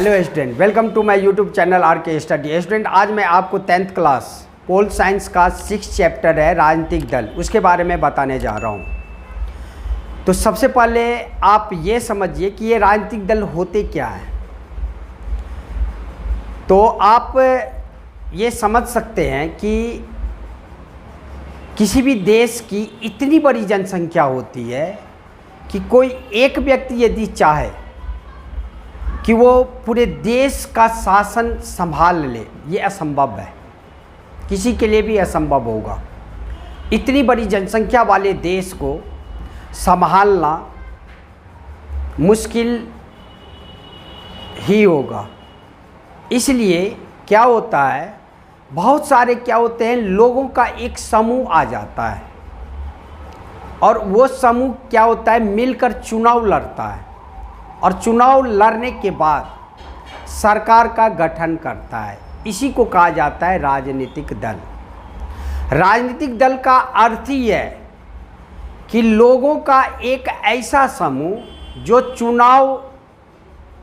Hello student, welcome to my YouTube channel R K study. Student, आज मैं आपको 10th class pol science का 6 chapter है राजनीतिक दल, उसके बारे में बताने जा रहा हूँ। तो सबसे पहले आप ये समझिए कि ये राजनीतिक दल होते क्या हैं। तो आप ये समझ सकते हैं कि किसी भी देश की इतनी बड़ी जनसंख्या होती है कि कोई एक व्यक्ति यदि चाहे कि वो पूरे देश का शासन संभाल ले, ये असंभव है, किसी के लिए भी असंभव होगा। इतनी बड़ी जनसंख्या वाले देश को संभालना मुश्किल ही होगा। इसलिए क्या होता है, बहुत सारे क्या होते हैं, लोगों का एक समूह आ जाता है और वो समूह क्या होता है, मिलकर चुनाव लड़ता है और चुनाव लड़ने के बाद सरकार का गठन करता है। इसी को कहा जाता है राजनीतिक दल। राजनीतिक दल का अर्थ ही है कि लोगों का एक ऐसा समूह जो चुनाव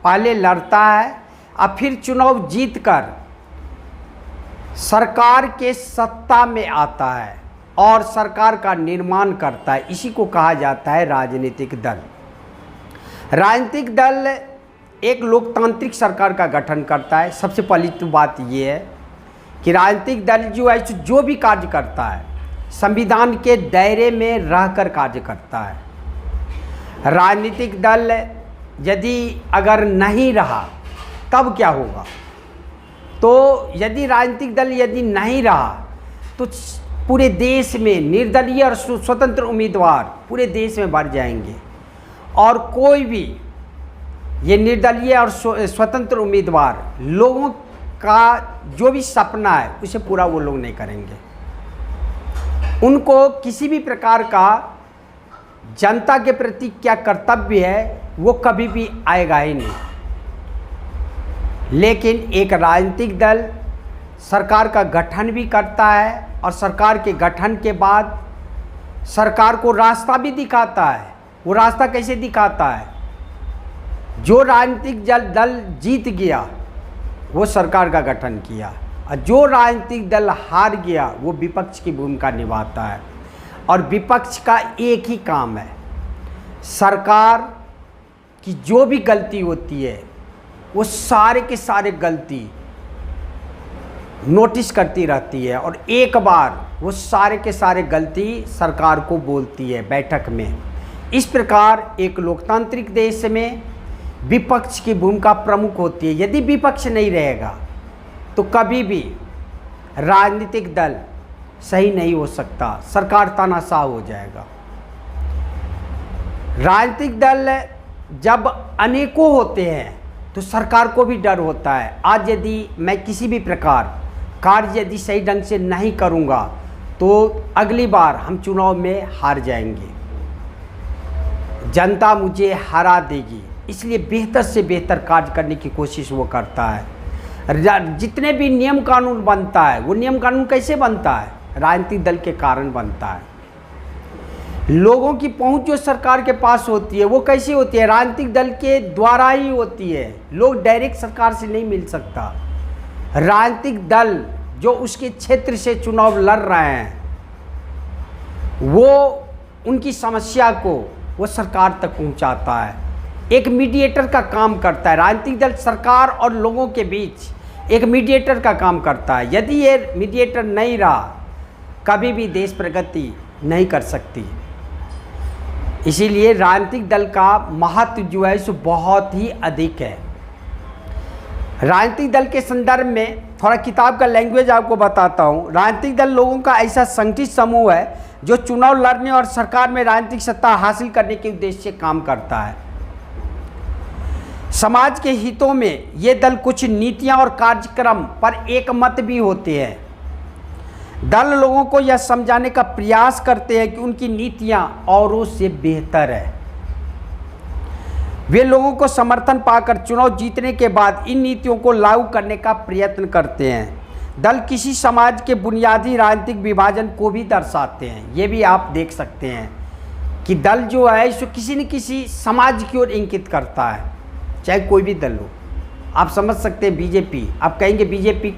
पहले लड़ता है और फिर चुनाव जीतकर सरकार के सत्ता में आता है और सरकार का निर्माण करता है। इसी को कहा जाता है राजनीतिक दल। राजनीतिक दल एक लोकतांत्रिक सरकार का गठन करता है। सबसे पहली तो बात यह है कि राजनीतिक दल जो है, जो भी कार्य करता है, संविधान के दायरे में रहकर कार्य करता है। राजनीतिक दल यदि अगर नहीं रहा तब क्या होगा? तो यदि राजनीतिक दल यदि नहीं रहा तो पूरे देश में निर्दलीय और स्वतंत्र उम्मीदवार पूरे देश में बढ़ जाएंगे और कोई भी ये निर्दलीय और स्वतंत्र उम्मीदवार लोगों का जो भी सपना है उसे पूरा वो लोग नहीं करेंगे। उनको किसी भी प्रकार का जनता के प्रति क्या कर्तव्य है वो कभी भी आएगा ही नहीं। लेकिन एक राजनीतिक दल सरकार का गठन भी करता है और सरकार के गठन के बाद सरकार को रास्ता भी दिखाता है। वो रास्ता कैसे दिखाता है? जो राजनीतिक दल जीत गया वो सरकार का गठन किया और जो राजनीतिक दल हार गया वो विपक्ष की भूमिका निभाता है। और विपक्ष का एक ही काम है, सरकार की जो भी गलती होती है वो सारे के सारे गलती नोटिस करती रहती है और एक बार वो सारे के सारे गलती सरकार को बोलती है बैठक में। इस प्रकार एक लोकतांत्रिक देश में विपक्ष की भूमिका प्रमुख होती है। यदि विपक्ष नहीं रहेगा तो कभी भी राजनीतिक दल सही नहीं हो सकता, सरकार तानाशाह हो जाएगा। राजनीतिक दल जब अनेकों होते हैं तो सरकार को भी डर होता है। आज यदि मैं किसी भी प्रकार कार्य यदि सही ढंग से नहीं करूँगा तो अगली बार हम चुनाव में हार जाएंगे, जनता मुझे हरा देगी। इसलिए बेहतर से बेहतर कार्य करने की कोशिश वो करता है। जितने भी नियम कानून बनता है वो नियम कानून कैसे बनता है? राजनीतिक दल के कारण बनता है। लोगों की पहुंच जो सरकार के पास होती है वो कैसी होती है? राजनीतिक दल के द्वारा ही होती है। लोग डायरेक्ट सरकार से नहीं मिल सकता। राजनीतिक दल जो उसके क्षेत्र से चुनाव लड़ रहे हैं वो उनकी समस्या को वो सरकार तक पहुंचाता है, एक मीडिएटर का काम करता है। राजनीतिक दल सरकार और लोगों के बीच एक मीडिएटर का काम करता है। यदि ये मीडिएटर नहीं रहा कभी भी देश प्रगति नहीं कर सकती। इसीलिए राजनीतिक दल का महत्व जो है सो बहुत ही अधिक है। राजनीतिक दल के संदर्भ में थोड़ा किताब का लैंग्वेज आपको बताता हूँ। राजनीतिक दल लोगों का ऐसा संगठित समूह है जो चुनाव लड़ने और सरकार में राजनीतिक सत्ता हासिल करने के उद्देश्य से काम करता है। समाज के हितों में ये दल कुछ नीतियां और कार्यक्रम पर एक मत भी होते हैं। दल लोगों को यह समझाने का प्रयास करते हैं कि उनकी नीतियां औरों से बेहतर है। वे लोगों को समर्थन पाकर चुनाव जीतने के बाद इन नीतियों को लागू करने का प्रयत्न करते हैं। दल किसी समाज के बुनियादी राजनीतिक विभाजन को भी दर्शाते हैं। ये भी आप देख सकते हैं कि दल जो है इसको किसी न किसी समाज की ओर इंगित करता है, चाहे कोई भी दल हो। आप समझ सकते हैं बीजेपी, आप कहेंगे बीजेपी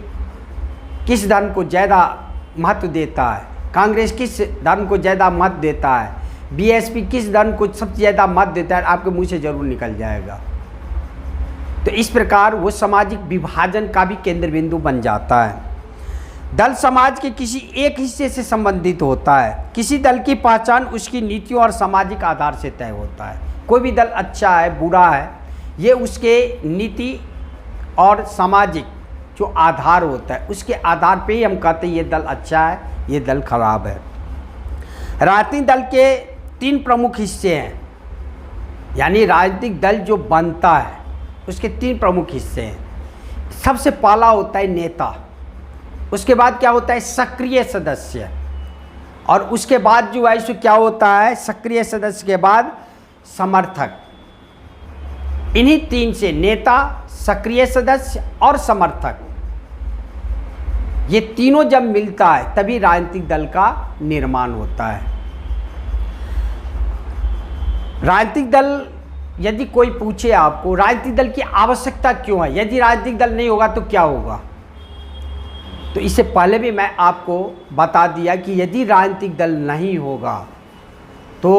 किस धर्म को ज़्यादा महत्व देता है, कांग्रेस किस धर्म को ज़्यादा महत्व देता है, बीएसपी किस धर्म को सबसे ज़्यादा महत्व देता है, आपके मुंह से ज़रूर निकल जाएगा। तो इस प्रकार वो सामाजिक विभाजन का भी केंद्र बिंदु बन जाता है। दल समाज के किसी एक हिस्से से संबंधित होता है। किसी दल की पहचान उसकी नीतियों और सामाजिक आधार से तय होता है। कोई भी दल अच्छा है बुरा है, ये उसके नीति और सामाजिक जो आधार होता है उसके आधार पे ही हम कहते हैं ये दल अच्छा है, ये दल खराब है। राजनीतिक दल के 3 प्रमुख हिस्से हैं, यानी राजनीतिक दल जो बनता है उसके 3 प्रमुख हिस्से हैं। सबसे पहला होता है नेता, उसके बाद क्या होता है सक्रिय सदस्य, और उसके बाद जो है सो क्या होता है सक्रिय सदस्य के बाद समर्थक। इन्हीं 3 से नेता, सक्रिय सदस्य और समर्थक, ये तीनों जब मिलता है तभी राजनीतिक दल का निर्माण होता है। राजनीतिक दल, यदि कोई पूछे आपको राजनीतिक दल की आवश्यकता क्यों है, यदि राजनीतिक दल नहीं होगा तो क्या होगा, तो इससे पहले भी मैं आपको बता दिया कि यदि राजनीतिक दल नहीं होगा तो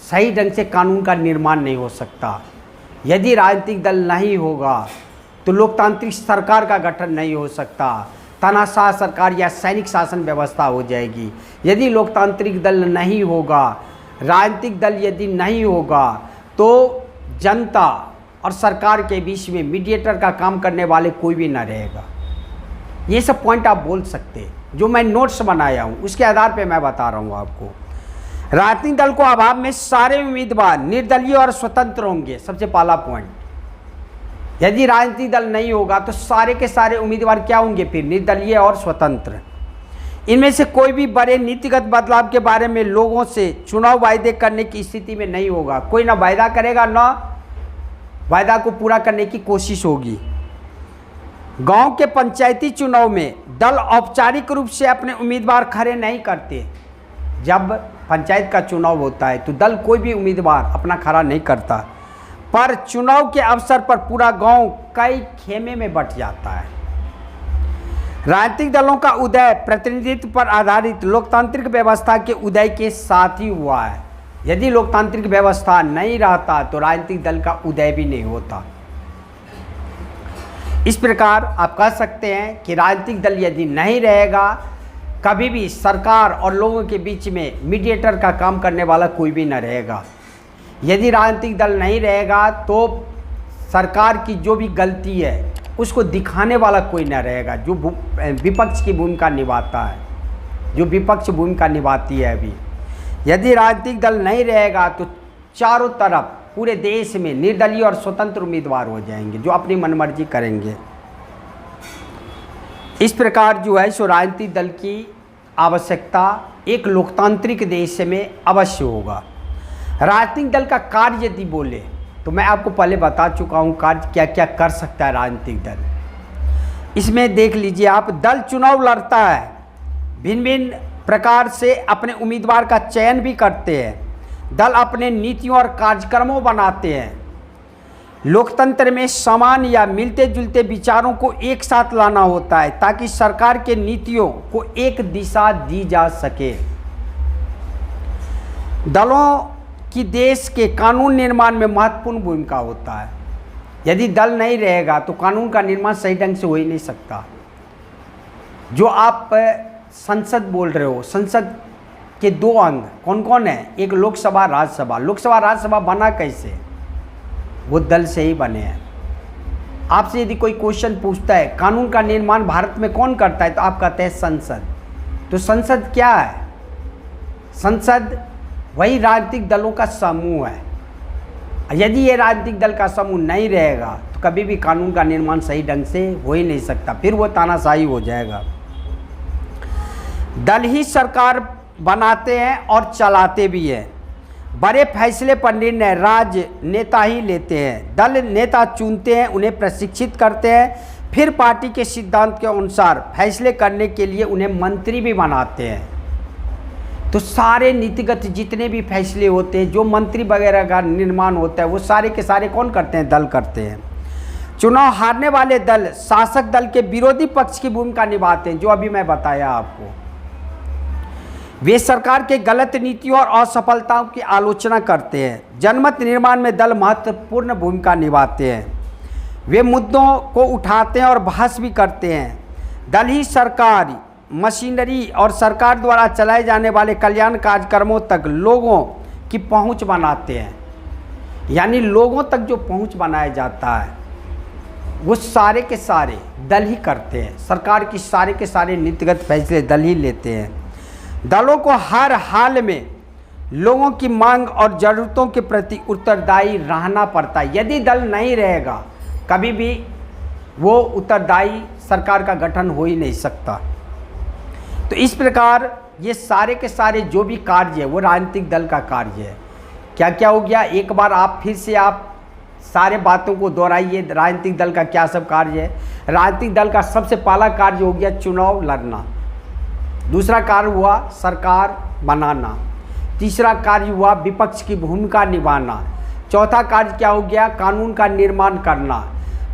सही ढंग से कानून का निर्माण नहीं हो सकता। यदि राजनीतिक दल नहीं होगा तो लोकतांत्रिक सरकार का गठन नहीं हो सकता, तानाशाह सरकार या सैनिक शासन व्यवस्था हो जाएगी। यदि लोकतांत्रिक दल नहीं होगा, राजनीतिक दल यदि नहीं होगा तो जनता और सरकार के बीच में मीडिएटर का काम करने वाले कोई भी ना रहेगा। ये सब पॉइंट आप बोल सकते हैं, जो मैं नोट्स बनाया हूँ उसके आधार पे मैं बता रहा हूँ आपको। राजनीतिक दल को अभाव में सारे उम्मीदवार निर्दलीय और स्वतंत्र होंगे, सबसे पहला पॉइंट। यदि राजनीतिक दल नहीं होगा तो सारे के सारे उम्मीदवार क्या होंगे फिर, निर्दलीय और स्वतंत्र। इनमें से कोई भी बड़े नीतिगत बदलाव के बारे में लोगों से चुनाव वायदे करने की स्थिति में नहीं होगा। कोई ना वायदा करेगा ना वायदा को पूरा करने की कोशिश होगी। गांव के पंचायती चुनाव में दल औपचारिक रूप से अपने उम्मीदवार खड़े नहीं करते। जब पंचायत का चुनाव होता है तो दल कोई भी उम्मीदवार अपना खड़ा नहीं करता, पर चुनाव के अवसर पर पूरा गांव कई खेमे में बंट जाता है। राजनीतिक दलों का उदय प्रतिनिधित्व पर आधारित लोकतांत्रिक व्यवस्था के उदय के साथ ही हुआ है। यदि लोकतांत्रिक व्यवस्था नहीं रहता तो राजनीतिक दल का उदय भी नहीं होता। इस प्रकार आप कह सकते हैं कि राजनीतिक दल यदि नहीं रहेगा, कभी भी सरकार और लोगों के बीच में मीडिएटर का काम करने वाला कोई भी न रहेगा। यदि राजनीतिक दल नहीं रहेगा तो सरकार की जो भी गलती है उसको दिखाने वाला कोई न रहेगा, जो विपक्ष की भूमिका निभाता है, जो विपक्ष भूमिका निभाती है अभी। यदि राजनीतिक दल नहीं रहेगा तो चारों तरफ पूरे देश में निर्दलीय और स्वतंत्र उम्मीदवार हो जाएंगे जो अपनी मनमर्जी करेंगे। इस प्रकार जो है सो राजनीतिक दल की आवश्यकता एक लोकतांत्रिक देश में अवश्य होगा। राजनीतिक दल का कार्य यदि बोले तो मैं आपको पहले बता चुका हूँ कार्य क्या क्या कर सकता है राजनीतिक दल। इसमें देख लीजिए आप, दल चुनाव लड़ता है, भिन्न भिन्न प्रकार से अपने उम्मीदवार का चयन भी करते हैं, दल अपने नीतियों और कार्यक्रमों बनाते हैं। लोकतंत्र में समान या मिलते जुलते विचारों को एक साथ लाना होता है ताकि सरकार के नीतियों को एक दिशा दी जा सके। दलों की देश के कानून निर्माण में महत्वपूर्ण भूमिका होता है। यदि दल नहीं रहेगा तो कानून का निर्माण सही ढंग से हो ही नहीं सकता। जो आप संसद बोल रहे हो, संसद के 2 अंग कौन कौन है, एक लोकसभा राज्यसभा। लोकसभा राज्यसभा बना कैसे, वो दल से ही बने हैं। आपसे यदि कोई क्वेश्चन पूछता है कानून का निर्माण भारत में कौन करता है तो आप कहते हैं संसद। तो संसद क्या है, संसद वही राजनीतिक दलों का समूह है। यदि ये राजनीतिक दल का समूह नहीं रहेगा तो कभी भी कानून का निर्माण सही ढंग से हो ही नहीं सकता, फिर वो तानाशाही हो जाएगा। दल ही सरकार बनाते हैं और चलाते भी हैं। बड़े फैसले पर निर्णय राजनेता ही लेते हैं। दल नेता चुनते हैं, उन्हें प्रशिक्षित करते हैं, फिर पार्टी के सिद्धांत के अनुसार फैसले करने के लिए उन्हें मंत्री भी बनाते हैं। तो सारे नीतिगत जितने भी फैसले होते हैं, जो मंत्री वगैरह का निर्माण होता है, वो सारे के सारे कौन करते हैं, दल करते हैं। चुनाव हारने वाले दल शासक दल के विरोधी पक्ष की भूमिका निभाते हैं, जो अभी मैं बताया आपको। वे सरकार के गलत नीतियों और असफलताओं की आलोचना करते हैं। जनमत निर्माण में दल महत्वपूर्ण भूमिका निभाते हैं। वे मुद्दों को उठाते हैं और बहस भी करते हैं। दल ही सरकार मशीनरी और सरकार द्वारा चलाए जाने वाले कल्याण कार्यक्रमों तक लोगों की पहुंच बनाते हैं। यानी लोगों तक जो पहुंच बनाया जाता है वो सारे के सारे दल ही करते हैं। सरकार की सारे के सारे नीतिगत फैसले दल ही लेते हैं। दलों को हर हाल में लोगों की मांग और ज़रूरतों के प्रति उत्तरदायी रहना पड़ता है। यदि दल नहीं रहेगा कभी भी वो उत्तरदायी सरकार का गठन हो ही नहीं सकता। तो इस प्रकार ये सारे के सारे जो भी कार्य है वो राजनीतिक दल का कार्य है। क्या क्या हो गया, एक बार आप फिर से आप सारे बातों को दोहराइए। राजनीतिक दल का क्या सब कार्य है। राजनीतिक दल का सबसे पहला कार्य हो गया चुनाव लड़ना। दूसरा कार्य हुआ सरकार बनाना। तीसरा कार्य हुआ विपक्ष की भूमिका निभाना। चौथा कार्य क्या हो गया, कानून का निर्माण करना।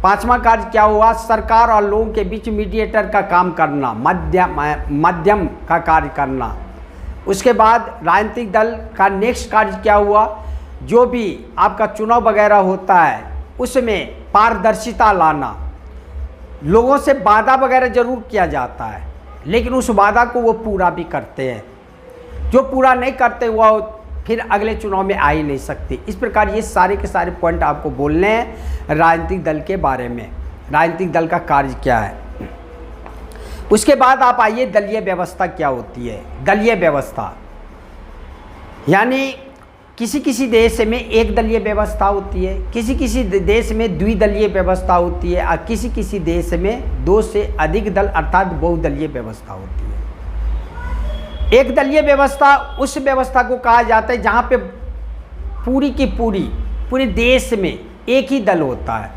पांचवा कार्य क्या हुआ, सरकार और लोगों के बीच मीडिएटर का काम करना, मध्यम का कार्य करना। उसके बाद राजनीतिक दल का नेक्स्ट कार्य क्या हुआ, जो भी आपका चुनाव वगैरह होता है उसमें पारदर्शिता लाना। लोगों से वादा वगैरह जरूर किया जाता है लेकिन उस वादा को वो पूरा भी करते हैं। जो पूरा नहीं करते वो फिर अगले चुनाव में आ ही नहीं सकते। इस प्रकार ये सारे के सारे पॉइंट आपको बोलने हैं राजनीतिक दल के बारे में। राजनीतिक दल का कार्य क्या है। उसके बाद आप आइए दलीय व्यवस्था क्या होती है। दलीय व्यवस्था यानी किसी किसी देश में एक दलीय व्यवस्था होती है, किसी किसी देश में द्विदलीय व्यवस्था होती है और किसी किसी देश में दो से अधिक दल अर्थात बहुदलीय व्यवस्था होती है। एक दलीय व्यवस्था उस व्यवस्था को कहा जाता है जहाँ पे पूरी की पूरे देश में एक ही दल होता है।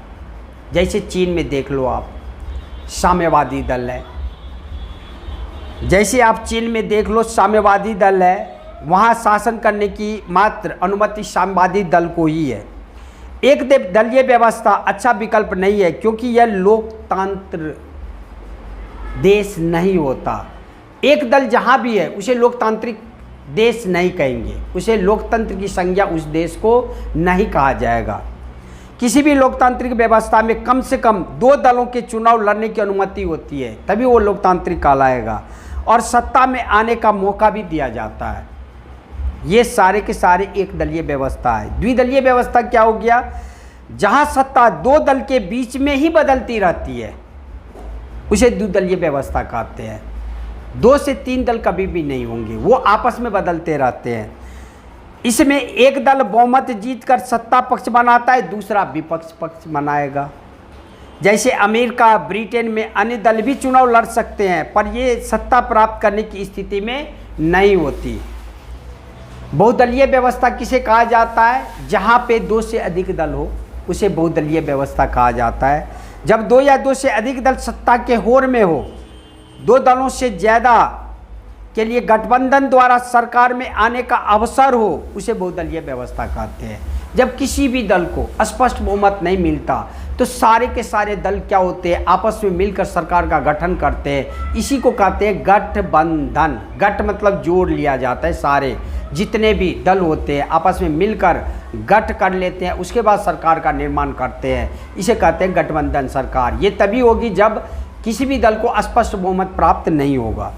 जैसे चीन में देख लो आप, साम्यवादी दल है। जैसे आप चीन में देख लो साम्यवादी दल है, वहाँ शासन करने की मात्र अनुमति साम्यवादी दल को ही है। एक दलीय व्यवस्था अच्छा विकल्प नहीं है क्योंकि यह लोकतंत्र देश नहीं होता। एक दल जहाँ भी है उसे लोकतांत्रिक देश नहीं कहेंगे, उसे लोकतंत्र की संज्ञा उस देश को नहीं कहा जाएगा। किसी भी लोकतांत्रिक व्यवस्था में कम से कम दो दलों के चुनाव लड़ने की अनुमति होती है, तभी वो लोकतांत्रिक कहलाएगा और सत्ता में आने का मौका भी दिया जाता है। ये सारे के सारे एक दलीय व्यवस्था है। द्विदलीय व्यवस्था क्या हो गया, जहां सत्ता दो दल के बीच में ही बदलती रहती है उसे द्विदलीय व्यवस्था कहते हैं। दो से तीन दल कभी भी नहीं होंगे, वो आपस में बदलते रहते हैं। इसमें एक दल बहुमत जीतकर सत्ता पक्ष बनाता है, दूसरा विपक्ष पक्ष बनाएगा। जैसे अमेरिका, ब्रिटेन में अन्य दल भी चुनाव लड़ सकते हैं पर ये सत्ता प्राप्त करने की स्थिति में नहीं होती। बहुदलीय व्यवस्था किसे कहा जाता है, जहाँ पे दो से अधिक दल हो उसे बहुदलीय व्यवस्था कहा जाता है। जब दो या दो से अधिक दल सत्ता के होड़ में हो, दो दलों से ज़्यादा के लिए गठबंधन द्वारा सरकार में आने का अवसर हो उसे बहुदलीय व्यवस्था कहते हैं। जब किसी भी दल को स्पष्ट बहुमत नहीं मिलता तो सारे के सारे दल क्या होते हैं, आपस में मिलकर सरकार का गठन करते हैं। इसी को कहते हैं गठबंधन। गठ मतलब जोड़ लिया जाता है, सारे जितने भी दल होते हैं आपस में मिलकर गठ कर लेते हैं, उसके बाद सरकार का निर्माण करते हैं। इसे कहते हैं गठबंधन सरकार। ये तभी होगी जब किसी भी दल को स्पष्ट बहुमत प्राप्त नहीं होगा।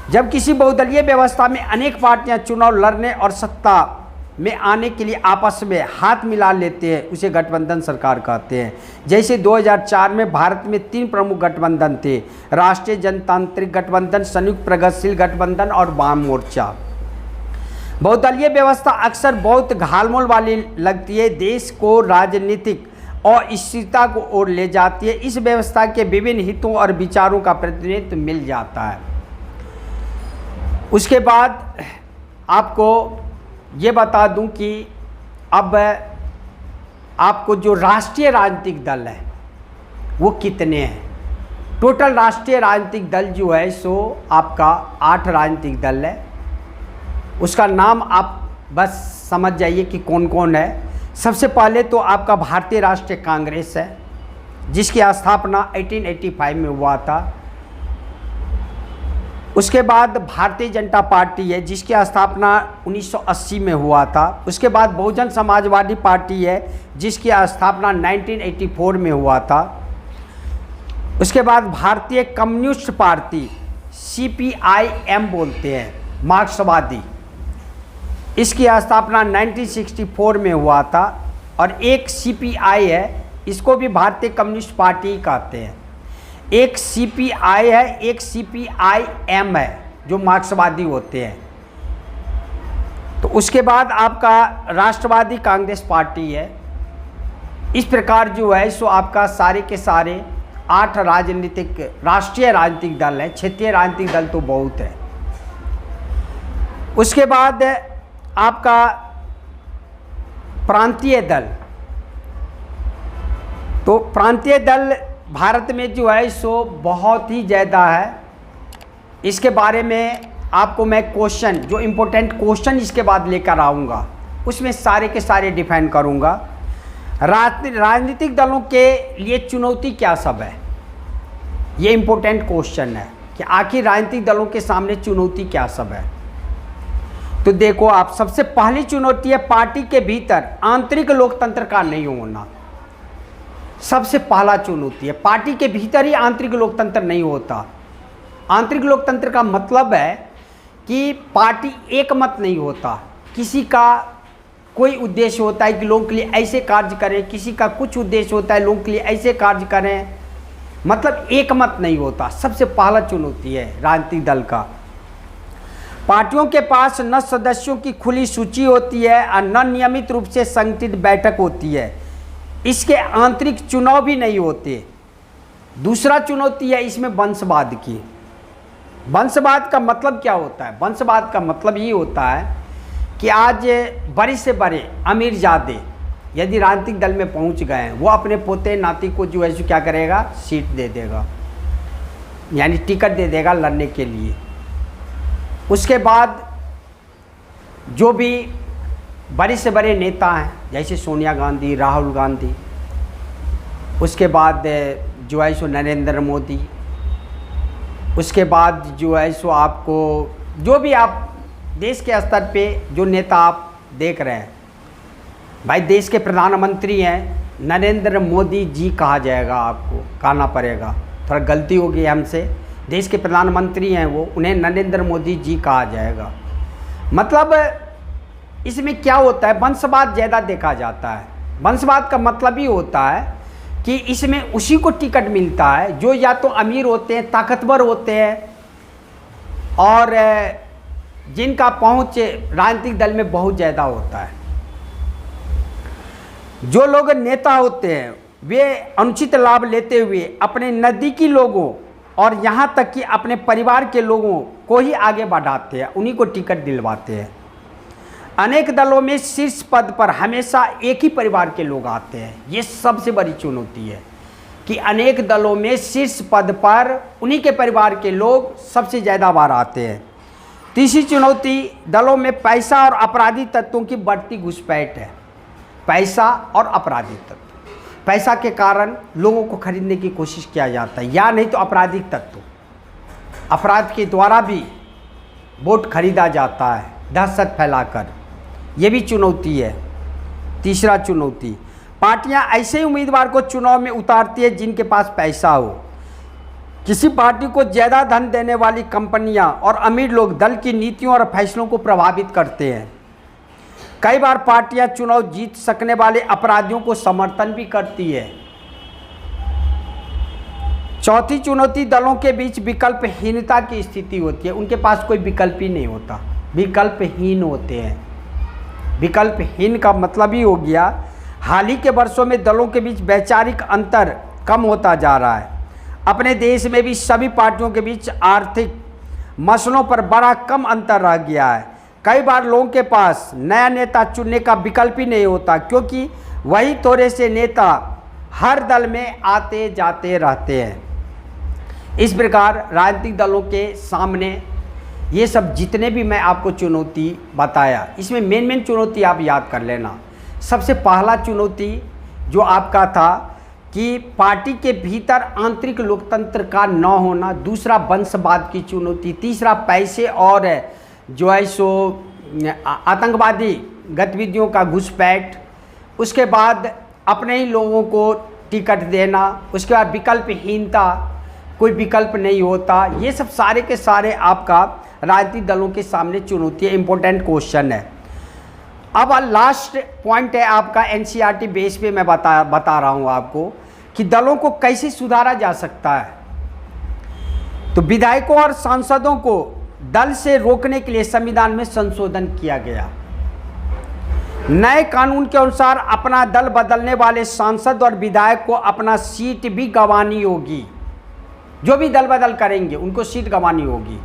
जब किसी बहुदलीय व्यवस्था में अनेक पार्टियां चुनाव लड़ने और सत्ता में आने के लिए आपस में हाथ मिला लेते हैं उसे गठबंधन सरकार कहते हैं। जैसे 2004 में भारत में 3 प्रमुख गठबंधन थे, राष्ट्रीय जनतांत्रिक गठबंधन, संयुक्त प्रगतिशील गठबंधन और वाम मोर्चा। बहुदलीय व्यवस्था अक्सर बहुत घालमोल वाली लगती है, देश को राजनीतिक और स्थिरता को ओर ले जाती है। इस व्यवस्था के विभिन्न हितों और विचारों का प्रतिनिधित्व मिल जाता है। उसके बाद आपको ये बता दूं कि अब आपको जो राष्ट्रीय राजनीतिक दल है वो कितने हैं। टोटल राष्ट्रीय राजनीतिक दल जो है सो आपका 8 राजनीतिक दल है। उसका नाम आप बस समझ जाइए कि कौन कौन है। सबसे पहले तो आपका भारतीय राष्ट्रीय कांग्रेस है, जिसकी स्थापना 1885 में हुआ था। उसके बाद भारतीय जनता पार्टी है, जिसकी स्थापना 1980 में हुआ था। उसके बाद बहुजन समाजवादी पार्टी है, जिसकी स्थापना 1984 में हुआ था। उसके बाद भारतीय कम्युनिस्ट पार्टी, CPIM बोलते हैं, मार्क्सवादी, इसकी स्थापना 1964 में हुआ था। और एक CPI है, इसको भी भारतीय कम्युनिस्ट पार्टी ही कहते हैं। एक CPI है, एक CPIM है, जो मार्क्सवादी होते हैं। तो उसके बाद आपका राष्ट्रवादी कांग्रेस पार्टी है। इस प्रकार जो है सो आपका सारे के सारे 8 राष्ट्रीय राजनीतिक दल हैं। क्षेत्रीय राजनीतिक दल तो बहुत है। उसके बाद आपका प्रांतीय दल। तो प्रांतीय दल भारत में जो है सो बहुत ही ज़्यादा है। इसके बारे में आपको मैं क्वेश्चन, जो इम्पोर्टेंट क्वेश्चन इसके बाद लेकर आऊँगा, उसमें सारे के सारे डिफाइन करूँगा। राजनीतिक दलों के लिए चुनौती क्या सब है, ये इम्पोर्टेंट क्वेश्चन है कि आखिर राजनीतिक दलों के सामने चुनौती क्या सब है। तो देखो आप, सबसे पहली चुनौती है पार्टी के भीतर आंतरिक लोकतंत्र का नहीं होना। सबसे पहला चुनौती है, पार्टी के भीतर ही आंतरिक लोकतंत्र नहीं होता। आंतरिक लोकतंत्र का मतलब है कि पार्टी एक मत नहीं होता। किसी का कोई उद्देश्य होता है कि लोगों के लिए ऐसे कार्य करें, किसी का कुछ उद्देश्य होता है लोगों के लिए ऐसे कार्य करें, मतलब एक मत नहीं होता। सबसे पहला चुनौती है राजनीतिक दल का। पार्टियों के पास न सदस्यों की खुली सूची होती है और न नियमित रूप से संगठित बैठक होती है। इसके आंतरिक चुनाव भी नहीं होते। दूसरा चुनौती है इसमें वंशवाद की। वंशवाद का मतलब क्या होता है? वंशवाद का मतलब ये होता है कि आज बड़े से बड़े अमीरजादे यदि राजनीतिक दल में पहुंच गए हैं, वो अपने पोते नाती को जो है सो क्या करेगा, सीट दे देगा, यानी टिकट दे देगा लड़ने के लिए। उसके बाद जो भी बड़े से बड़े नेता हैं, जैसे सोनिया गांधी, राहुल गांधी, उसके बाद जो है सो नरेंद्र मोदी, उसके बाद जो है सो आपको जो भी आप देश के स्तर पे जो नेता आप देख रहे हैं, भाई देश के प्रधानमंत्री हैं नरेंद्र मोदी जी कहा जाएगा, आपको कहना पड़ेगा, थोड़ा गलती होगी हमसे। देश के प्रधानमंत्री हैं वो, उन्हें नरेंद्र मोदी जी कहा जाएगा। मतलब इसमें क्या होता है, वंशवाद ज़्यादा देखा जाता है। वंशवाद का मतलब ही होता है कि इसमें उसी को टिकट मिलता है जो या तो अमीर होते हैं, ताकतवर होते हैं, और जिनका पहुंच राजनीतिक दल में बहुत ज़्यादा होता है। जो लोग नेता होते हैं वे अनुचित लाभ लेते हुए अपने नज़दीकी लोगों और यहाँ तक कि अपने परिवार के लोगों को ही आगे बढ़ाते हैं, उन्हीं को टिकट दिलवाते हैं। अनेक दलों में शीर्ष पद पर हमेशा एक ही परिवार के लोग आते हैं। ये सबसे बड़ी चुनौती है कि अनेक दलों में शीर्ष पद पर उन्हीं के परिवार के लोग सबसे ज़्यादा बार आते हैं। तीसरी चुनौती दलों में पैसा और आपराधिक तत्वों की बढ़ती घुसपैठ है। पैसा और आपराधिक तत्व, पैसा के कारण लोगों को खरीदने की कोशिश किया जाता है, या नहीं तो आपराधिक तत्व, अपराध के द्वारा भी वोट खरीदा जाता है दहशत फैलाकर। ये भी चुनौती है। तीसरा चुनौती, पार्टियां ऐसे ही उम्मीदवार को चुनाव में उतारती है जिनके पास पैसा हो। किसी पार्टी को ज़्यादा धन देने वाली कंपनियां और अमीर लोग दल की नीतियों और फैसलों को प्रभावित करते हैं। कई बार पार्टियां चुनाव जीत सकने वाले अपराधियों को समर्थन भी करती है। चौथी चुनौती, दलों के बीच विकल्पहीनता की स्थिति होती है। उनके पास कोई विकल्प ही नहीं होता, विकल्पहीन होते हैं। विकल्पहीन का मतलब ही हो गया, हाल ही के वर्षों में दलों के बीच वैचारिक अंतर कम होता जा रहा है। अपने देश में भी सभी पार्टियों के बीच आर्थिक मसलों पर बड़ा कम अंतर रह गया है। कई बार लोगों के पास नया नेता चुनने का विकल्प ही नहीं होता, क्योंकि वही थोड़े से नेता हर दल में आते जाते रहते हैं। इस प्रकार राजनीतिक दलों के सामने ये सब जितने भी मैं आपको चुनौती बताया, इसमें मेन चुनौती आप याद कर लेना। सबसे पहला चुनौती जो आपका था कि पार्टी के भीतर आंतरिक लोकतंत्र का न होना, दूसरा वंशवाद की चुनौती, तीसरा पैसे और जो है सो आतंकवादी गतिविधियों का घुसपैठ, उसके बाद अपने ही लोगों को टिकट देना, उसके बाद विकल्पहीनता, कोई विकल्प नहीं होता। ये सब सारे के सारे आपका राजनीतिक दलों के सामने चुनौती है, इंपॉर्टेंट क्वेश्चन है। अब लास्ट पॉइंट है आपका एनसीईआरटी बेस पे मैं बता रहा हूँ आपको कि दलों को कैसे सुधारा जा सकता है। तो विधायकों और सांसदों को दल से रोकने के लिए संविधान में संशोधन किया गया। नए कानून के अनुसार अपना दल बदलने वाले सांसद और विधायक को अपना सीट भी गंवानी होगी। जो भी दल बदल करेंगे उनको सीट गंवानी होगी।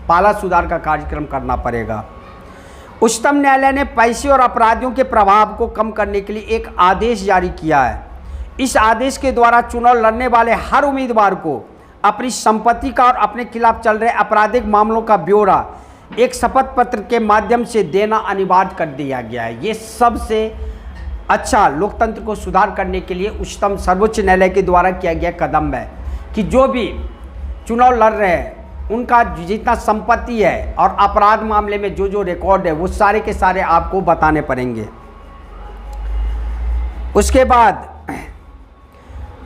पाला सुधार का कार्यक्रम करना पड़ेगा। उच्चतम न्यायालय ने पैसे और अपराधियों के प्रभाव को कम करने के लिए एक आदेश जारी किया है। इस आदेश के द्वारा चुनाव लड़ने वाले हर उम्मीदवार को अपनी संपत्ति का और अपने खिलाफ चल रहे आपराधिक मामलों का ब्यौरा एक शपथ पत्र के माध्यम से देना अनिवार्य कर दिया गया है। ये सबसे अच्छा लोकतंत्र को सुधार करने के लिए उच्चतम सर्वोच्च न्यायालय के द्वारा किया गया कदम है कि जो भी चुनाव लड़ रहे हैं उनका जितना संपत्ति है और अपराध मामले में जो जो रिकॉर्ड है वो सारे के सारे आपको बताने पड़ेंगे। उसके बाद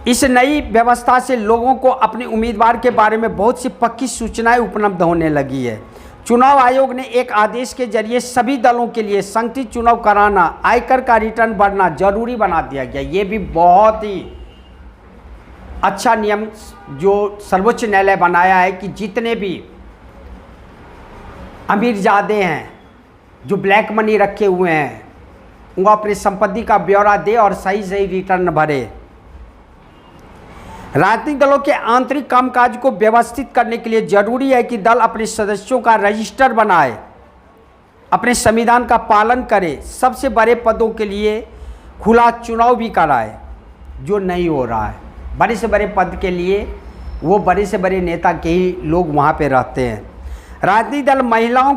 इस नई व्यवस्था से लोगों को अपने उम्मीदवार के बारे में बहुत सी पक्की सूचनाएं उपलब्ध होने लगी है। चुनाव आयोग ने एक आदेश के जरिए सभी दलों के लिए संगठित चुनाव कराना, आयकर का रिटर्न भरना जरूरी बना दिया गया। ये भी बहुत ही अच्छा नियम जो सर्वोच्च न्यायालय बनाया है कि जितने भी अमीरजादे हैं जो ब्लैक मनी रखे हुए हैं वो अपनी संपत्ति का ब्यौरा दे और सही सही रिटर्न भरे। राजनीतिक दलों के आंतरिक कामकाज को व्यवस्थित करने के लिए जरूरी है कि दल अपने सदस्यों का रजिस्टर बनाए, अपने संविधान का पालन करे, सबसे बड़े पदों के लिए खुला चुनाव भी कराए, जो नहीं हो रहा है। बड़े से बड़े पद के लिए वो बड़े से बड़े नेता के ही लोग वहाँ पे रहते हैं। राजनीतिक दल महिलाओं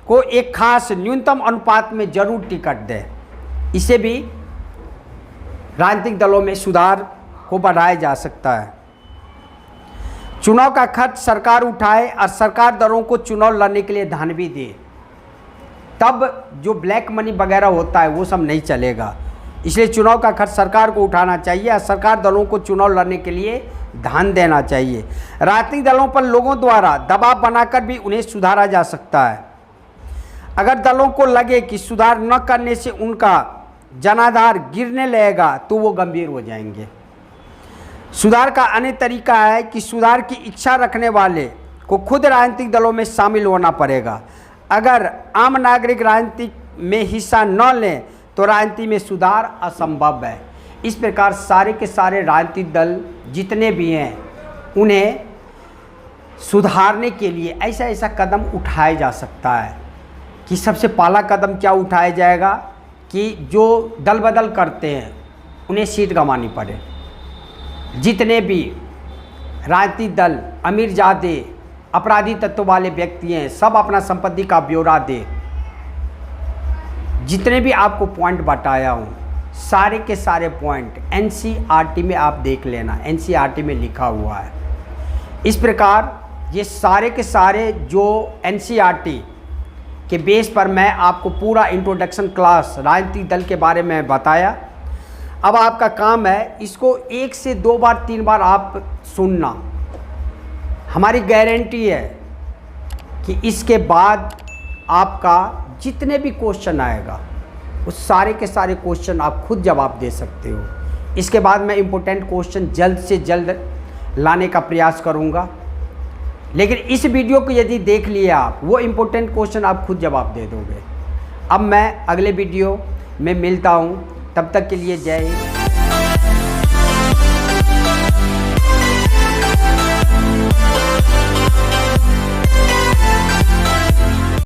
को एक खास न्यूनतम अनुपात में जरूर टिकट दे। इसे भी राजनीतिक दलों में सुधार को बढ़ाया जा सकता है। चुनाव का खर्च सरकार उठाए और सरकार दलों को चुनाव लड़ने के लिए धन भी दे, तब जो ब्लैक मनी वगैरह होता है वो सब नहीं चलेगा। इसलिए चुनाव का खर्च सरकार को उठाना चाहिए और सरकार दलों को चुनाव लड़ने के लिए धन देना चाहिए। राजनीतिक दलों पर लोगों द्वारा दबाव बनाकर भी उन्हें सुधारा जा सकता है। अगर दलों को लगे कि सुधार न करने से उनका जनाधार गिरने लगेगा तो वो गंभीर हो जाएंगे। सुधार का अन्य तरीका है कि सुधार की इच्छा रखने वाले को खुद राजनीतिक दलों में शामिल होना पड़ेगा। अगर आम नागरिक राजनीति में हिस्सा न लें तो राजनीति में सुधार असंभव है। इस प्रकार सारे के सारे राजनीतिक दल जितने भी हैं उन्हें सुधारने के लिए ऐसा ऐसा कदम उठाया जा सकता है कि सबसे पहला कदम क्या उठाया जाएगा कि जो दल बदल करते हैं उन्हें सीट गंवानी पड़े। जितने भी राजनीतिक दल अमीरजादे अपराधी तत्व वाले व्यक्ति हैं सब अपना संपत्ति का ब्यौरा दे। जितने भी आपको पॉइंट बताया हूँ सारे के सारे पॉइंट एनसीईआरटी में आप देख लेना, एनसीईआरटी में लिखा हुआ है। इस प्रकार ये सारे के सारे जो एनसीईआरटी के बेस पर मैं आपको पूरा इंट्रोडक्शन क्लास राजनीतिक दल के बारे में बताया। अब आपका काम है इसको 1 से 2 बार 3 बार आप सुनना। हमारी गारंटी है कि इसके बाद आपका जितने भी क्वेश्चन आएगा उस सारे के सारे क्वेश्चन आप खुद जवाब दे सकते हो। इसके बाद मैं इम्पोर्टेंट क्वेश्चन जल्द से जल्द लाने का प्रयास करूँगा, लेकिन इस वीडियो को यदि देख लिए आप वो इम्पोर्टेंट क्वेश्चन आप खुद जवाब दे दोगे। अब मैं अगले वीडियो में मिलता हूँ, तब तक के लिए जय हिंद।